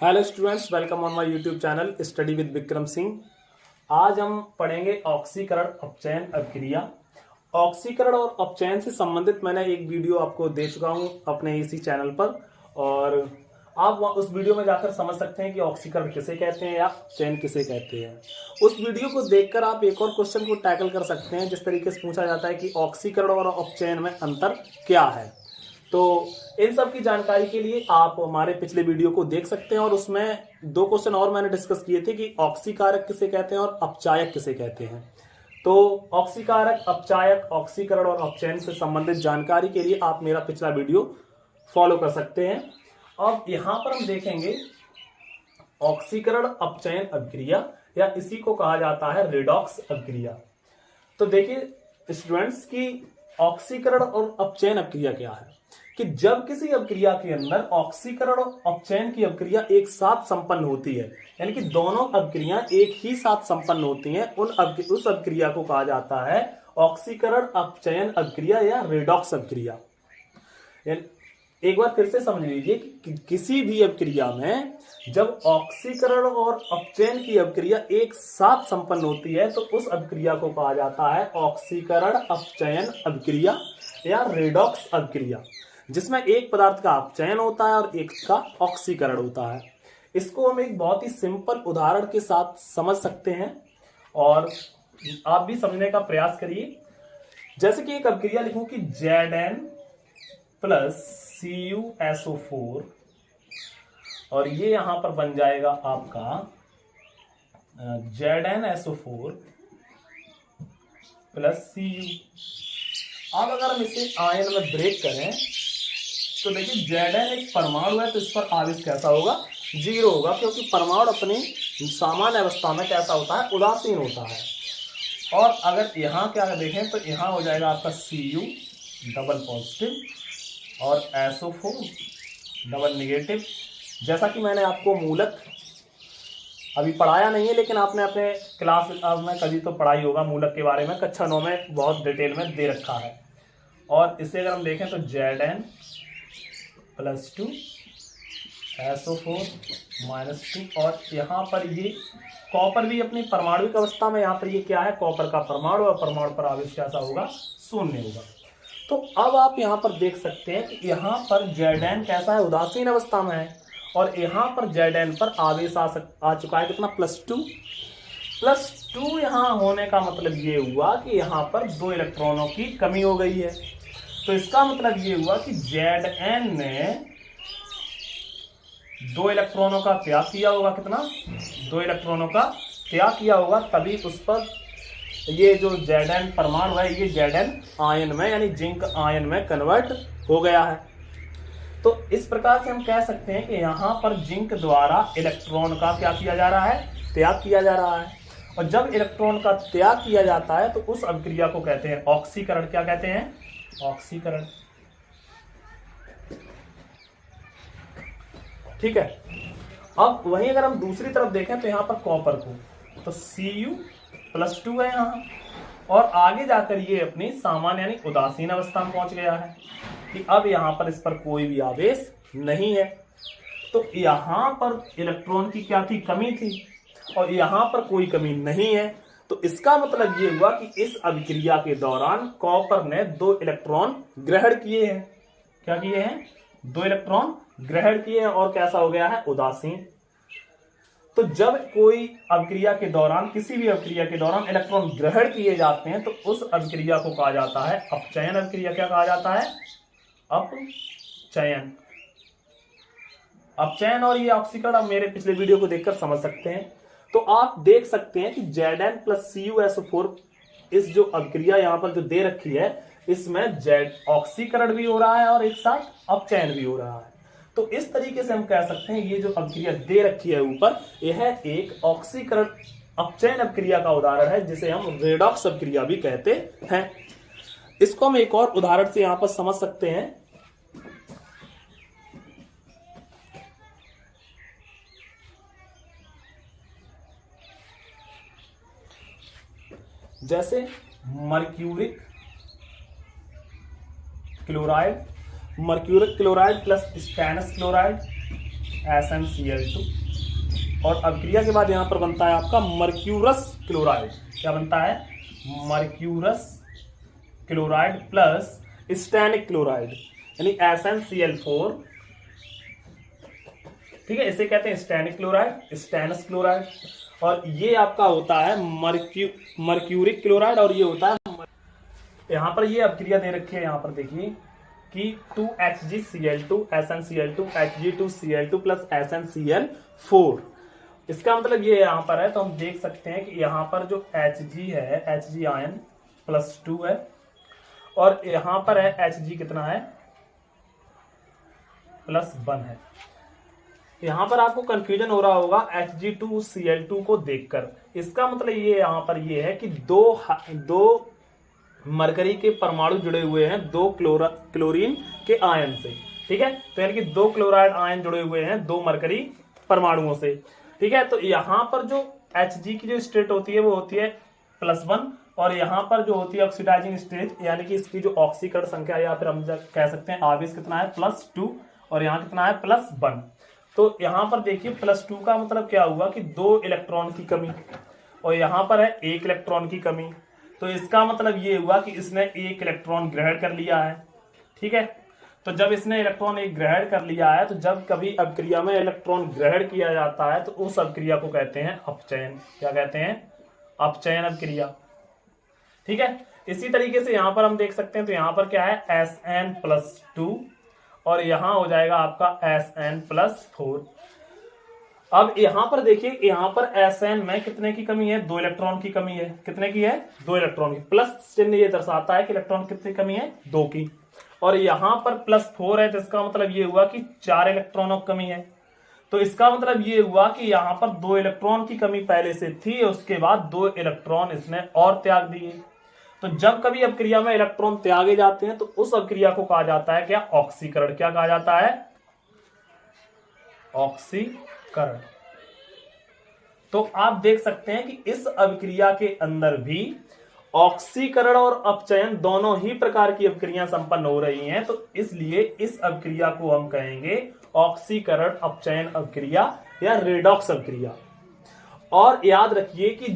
Hello students, welcome on my YouTube channel study with Vikram Singh. आज हम पढ़ेंगे ऑक्सीकरण अपचयन अभिक्रिया। ऑक्सीकरण और अपचयन से संबंधित मैंने एक वीडियो आपको दे चुका हूं अपने इसी चैनल पर, और आप उस वीडियो में जाकर समझ सकते हैं कि ऑक्सीकरण किसे कहते हैं या अपचयन किसे कहते हैं। उस वीडियो को देखकर आप एक और क्वेश्चन को टैकल कर सकते हैं, जिस तरीके से पूछा जाता है कि ऑक्सीकरण और अपचयन में अंतर क्या है। तो इन सब की जानकारी के लिए आप हमारे पिछले वीडियो को देख सकते हैं, और उसमें दो क्वेश्चन और मैंने डिस्कस किए थे कि ऑक्सीकारक किसे कहते हैं और अपचायक किसे कहते हैं। तो ऑक्सीकारक, अपचायक, ऑक्सीकरण और अपचयन से संबंधित जानकारी के लिए आप मेरा पिछला वीडियो फॉलो कर सकते हैं। अब यहां पर हम देखेंगे ऑक्सीकरण अपचयन अभिक्रिया, या इसी को कहा जाता है रेडॉक्स अभिक्रिया। तो देखिए स्टूडेंट्स की ऑक्सीकरण और अपचयन अभिक्रिया क्या है कि जब किसी अभिक्रिया के अंदर ऑक्सीकरण और अपचयन की अभिक्रिया एक साथ संपन्न होती है, यानी कि दोनों अभिक्रियाएं एक ही साथ संपन्न होती हैं, उस अभिक्रिया को कहा जाता है ऑक्सीकरण अपचयन अभिक्रिया या रेडॉक्स अभिक्रिया। एक बार फिर से समझ लीजिए कि किसी भी अभिक्रिया में जब ऑक्सीकरण और अपचयन की अभिक्रिया एक साथ संपन्न होती है तो उस अभिक्रिया को कहा जाता है ऑक्सीकरण अपचयन अभिक्रिया या रेडॉक्स अभिक्रिया, जिसमें एक पदार्थ का अपचयन होता है और एक का ऑक्सीकरण होता है। इसको हम एक बहुत ही सिंपल उदाहरण के साथ समझ सकते हैं, और आप भी समझने का प्रयास करिए। जैसे कि एक अभिक्रिया लिखूं कि Zn प्लस CuSO4, और ये यहां पर बन जाएगा आपका ZnSO4 प्लस Cu। अब अगर हम इसे आयन में ब्रेक करें तो देखिए Zn एक परमाणु है, तो इस पर आवेश कैसा होगा? 0 होगा, क्योंकि परमाणु अपनी सामान्य अवस्था में कैसा होता है? उदासीन होता है। और अगर यहाँ क्या देखें तो यहाँ हो जाएगा आपका Cu डबल पॉजिटिव और SO4 डबल निगेटिव। जैसा कि मैंने आपको मूलक अभी पढ़ाया नहीं है, लेकिन आपने अपने क्लास में कभी तो पढ़ाई होगा मूलक के बारे में, कक्षा 9 में बहुत डिटेल में दे रखा है। और इसे अगर हम देखें तो Zn प्लस 2 SO4 माइनस 2, और यहाँ पर ये कॉपर भी अपनी परमाणुिक अवस्था में, यहाँ पर ये क्या है? कॉपर का परमाणु, और परमाणु पर आवेश कैसा होगा? 0 होगा। तो अब आप यहाँ पर देख सकते हैं कि यहाँ पर Zn कैसा है? उदासीन अवस्था में है, और यहाँ पर Zn पर आवेश आ चुका है कितना? प्लस 2 यहाँ होने का मतलब ये हुआ कि यहाँ पर 2 इलेक्ट्रॉनों की कमी हो गई है। तो इसका मतलब ये हुआ कि Zn ने 2 इलेक्ट्रॉनों का त्याग किया होगा। कितना? 2 इलेक्ट्रॉनों का त्याग किया होगा, तभी उस पर ये जो Zn परमाणु है ये Zn आयन में, यानी जिंक आयन में कन्वर्ट हो गया है। तो इस प्रकार से हम कह सकते हैं कि यहाँ पर जिंक द्वारा इलेक्ट्रॉन का क्या किया जा रहा है? त्याग किया जा रहा है। और जब इलेक्ट्रॉन का त्याग किया जाता है तो उस अभिक्रिया को कहते हैं ऑक्सीकरण। क्या कहते हैं? ऑक्सीकरण। ठीक है। अब वहीं अगर हम दूसरी तरफ देखें तो यहाँ पर कॉपर को, तो Cu प्लस 2 है यहाँ, और आगे जाकर ये अपनी सामान्य यानी उदासीन अवस्था में पहुंच गया है कि अब यहाँ पर इस पर कोई भी आवेश नहीं है। तो यहाँ पर इलेक्ट्रॉन की क्या थी? कमी थी, और यहाँ पर कोई कमी नहीं है। तो इसका मतलब ये हुआ कि इस अभिक्रिया के दौरान कॉपर ने 2 इलेक्ट्रॉन ग्रहण किए हैं। क्या किए हैं? 2 इलेक्ट्रॉन ग्रहण किए हैं, और कैसा हो गया है? उदासीन। तो जब कोई अभिक्रिया के दौरान, किसी भी अभिक्रिया के दौरान इलेक्ट्रॉन ग्रहण किए जाते हैं तो उस अभिक्रिया को कहा जाता है अपचयन अभिक्रिया। क्या कहा जाता है? अपचयन। अपचयन और ये ऑक्सीकरण आप मेरे पिछले वीडियो को देखकर समझ सकते हैं। तो आप देख सकते हैं कि Zn प्लस CuSO4 इस जो अभिक्रिया यहाँ पर जो दे रखी है, इसमें ऑक्सीकरण भी हो रहा है और एक साथ अपचयन भी हो रहा है। तो इस तरीके से हम कह सकते हैं ये जो अभिक्रिया दे रखी है ऊपर, यह एक ऑक्सीकरण अपचयन अभिक्रिया का उदाहरण है, जिसे हम रेडॉक्स अभिक्रिया भी कहते हैं। इसको हम एक और उदाहरण से यहां पर समझ सकते हैं। जैसे mercuric chloride plus stannous chloride SnCl2 और अभिक्रिया के बाद यहाँ पर बनता है आपका मर्क्यूरस क्लोराइड। क्या बनता है? Mercurous chloride plus stannic chloride यानी SnCl4। ठीक है, इसे कहते हैं स्टैनिक क्लोराइड, स्टैनस क्लोराइड। और ये आपका होता है मर्क्यूरिक क्लोराइड और ये होता है यहाँ पर ये अभिक्रिया दे रखी है। यहाँ पर देखिए कि 2HgCl2 SnCl2 Hg2Cl2 plus SnCl4। इसका मतलब ये यहाँ पर है, तो हम देख सकते हैं कि यहाँ पर जो Hg है, Hg आयन +2 है और यहाँ पर है Hg कितना है? +1 है। यहाँ पर आपको कंफ्यूजन हो रहा होगा Hg2Cl2 को देखकर। इसका मतलब ये यहाँ पर ये है कि दो मरकरी के परमाणु जुड़े हुए हैं दो क्लोरीन के आयन से। ठीक है, तो यानी कि दो क्लोराइड आयन जुड़े हुए हैं दो मरकरी परमाणुओं से। ठीक है, तो यहाँ पर जो Hg की जो स्टेट होती है वो होती है +1 और यहाँ पर जो होती है ऑक्सीडाइजिंग स्टेट यानी कि इसकी जो ऑक्सीकरण संख्या या फिर हम कह सकते हैं आवेश कितना है? +2 और यहाँ कितना है? +1। तो यहाँ पर देखिए +2 का मतलब क्या हुआ कि 2 इलेक्ट्रॉन की कमी और यहाँ पर है 1 इलेक्ट्रॉन की कमी। तो इसका मतलब ये हुआ कि इसने 1 इलेक्ट्रॉन ग्रहण कर लिया है। ठीक है, तो जब इसने इलेक्ट्रॉन 1 ग्रहण कर लिया है तो जब कभी अभिक्रिया में इलेक्ट्रॉन ग्रहण किया जाता है तो उस अभिक्रिया को कहते हैं अपचयन। क्या कहते हैं? अपचयन अभिक्रिया। ठीक है, इसी तरीके से यहाँ पर हम देख सकते हैं, तो यहाँ पर क्या है? Sn+2 और यहां हो जाएगा आपका Sn+4। अब यहां पर देखिए, यहां पर Sn में कितने की कमी है? 2 इलेक्ट्रॉन की कमी है। कितने की है? 2 इलेक्ट्रॉन की। प्लस चिन्ह ये दर्शाता है कि इलेक्ट्रॉन कितनी कमी है? 2 की। और यहां पर +4 है तो इसका मतलब ये हुआ कि 4 इलेक्ट्रॉनों की कमी है। तो इसका मतलब ये हुआ कि यहां पर 2 इलेक्ट्रॉन की कमी पहले से थी, उसके बाद 2 इलेक्ट्रॉन इसने और त्याग दिए। तो जब कभी अभिक्रिया में इलेक्ट्रॉन त्यागे जाते हैं तो उस अभिक्रिया को कहा जाता है क्या? ऑक्सीकरण। क्या कहा जाता है? ऑक्सीकरण। तो आप देख सकते हैं कि इस अभिक्रिया के अंदर भी ऑक्सीकरण और अपचयन दोनों ही प्रकार की अभिक्रियाएं संपन्न हो रही हैं। तो इसलिए इस अभिक्रिया को हम कहेंगे ऑक्सीकरण अपचयन अभिक्रिया या रेडॉक्स अभिक्रिया। और याद रखिए कि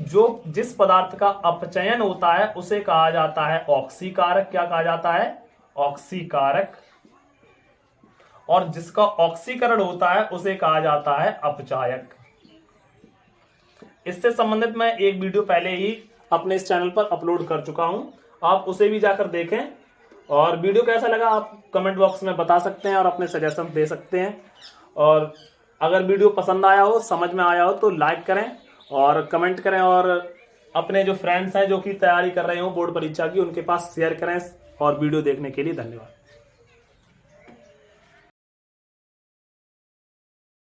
जिस पदार्थ का अपचयन होता है उसे कहा जाता है ऑक्सीकारक। क्या कहा जाता है? ऑक्सीकारक। और जिसका ऑक्सीकरण होता है उसे कहा जाता है अपचायक। इससे संबंधित मैं एक वीडियो पहले ही अपने इस चैनल पर अपलोड कर चुका हूं, आप उसे भी जाकर देखें। और वीडियो कैसा लगा आप कमेंट बॉक्स में बता सकते हैं और अपने सजेशन दे सकते हैं। और अगर वीडियो पसंद आया हो, समझ में आया हो तो लाइक करें और कमेंट करें और अपने जो फ्रेंड्स हैं जो कि तैयारी कर रहे हो बोर्ड परीक्षा की, उनके पास शेयर करें। और वीडियो देखने के लिए धन्यवाद।